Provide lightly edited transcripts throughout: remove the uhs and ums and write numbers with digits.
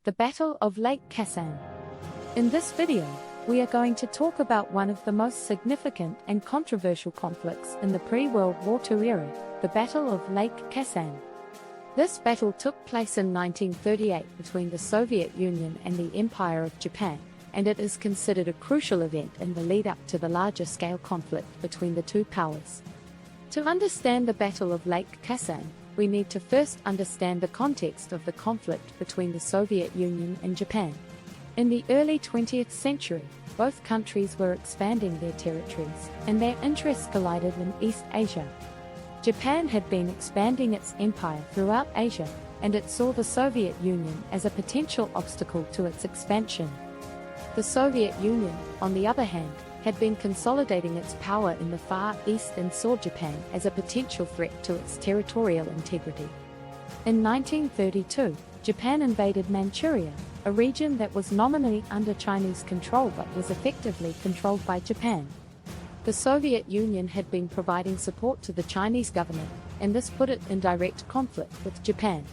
The Battle of Lake Khasan. In this video, we are going to talk about one of the most significant and controversial conflicts in the pre-World War II era, the Battle of Lake Khasan. This battle took place in 1938 between the Soviet Union and the Empire of Japan, and it is considered a crucial event in the lead-up to the larger-scale conflict between the two powers. To understand the Battle of Lake Khasan, we need to first understand the context of the conflict between the Soviet Union and Japan. In the early 20th century, both countries were expanding their territories, and their interests collided in East Asia. Japan had been expanding its empire throughout Asia, and it saw the Soviet Union as a potential obstacle to its expansion. The Soviet Union, on the other hand, had been consolidating its power in the Far East and saw Japan as a potential threat to its territorial integrity. In 1932, Japan invaded Manchuria, a region that was nominally under Chinese control but was effectively controlled by Japan. The Soviet Union had been providing support to the Chinese government, and this put it in direct conflict with Japan.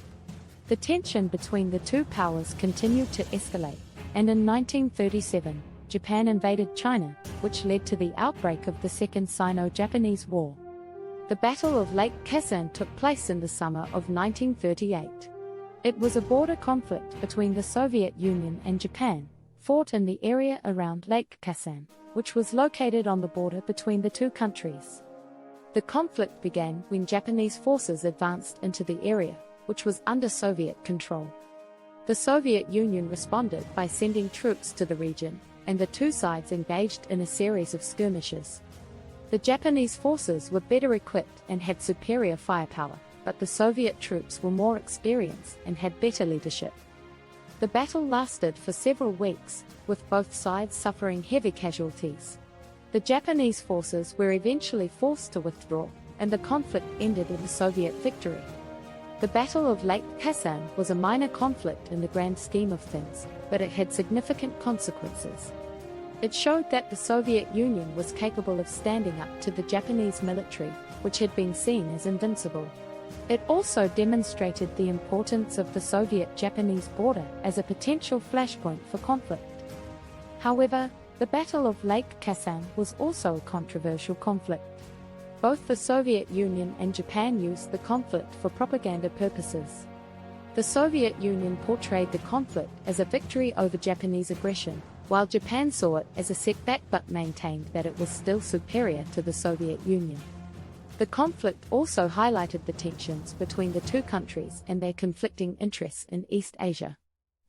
The tension between the two powers continued to escalate, and in 1937, Japan invaded China, which led to the outbreak of the Second Sino-Japanese War. The Battle of Lake Khasan took place in the summer of 1938. It was a border conflict between the Soviet Union and Japan, fought in the area around Lake Khasan, which was located on the border between the two countries. The conflict began when Japanese forces advanced into the area, which was under Soviet control. The Soviet Union responded by sending troops to the region, and the two sides engaged in a series of skirmishes. The Japanese forces were better equipped and had superior firepower, but the Soviet troops were more experienced and had better leadership. The battle lasted for several weeks, with both sides suffering heavy casualties. The Japanese forces were eventually forced to withdraw, and the conflict ended in a Soviet victory. The Battle of Lake Khasan was a minor conflict in the grand scheme of things, but it had significant consequences. It showed that the Soviet Union was capable of standing up to the Japanese military, which had been seen as invincible. It also demonstrated the importance of the Soviet-Japanese border as a potential flashpoint for conflict. However, the Battle of Lake Khasan was also a controversial conflict. Both the Soviet Union and Japan used the conflict for propaganda purposes. The Soviet Union portrayed the conflict as a victory over Japanese aggression, while Japan saw it as a setback but maintained that it was still superior to the Soviet Union. The conflict also highlighted the tensions between the two countries and their conflicting interests in East Asia.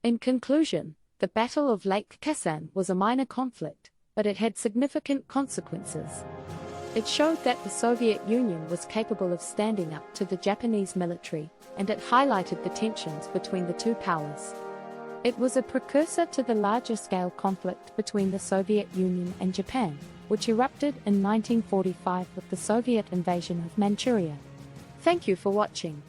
In conclusion, the Battle of Lake Khasan was a minor conflict, but it had significant consequences. It showed that the Soviet Union was capable of standing up to the Japanese military, and it highlighted the tensions between the two powers. It was a precursor to the larger-scale conflict between the Soviet Union and Japan, which erupted in 1945 with the Soviet invasion of Manchuria. Thank you for watching.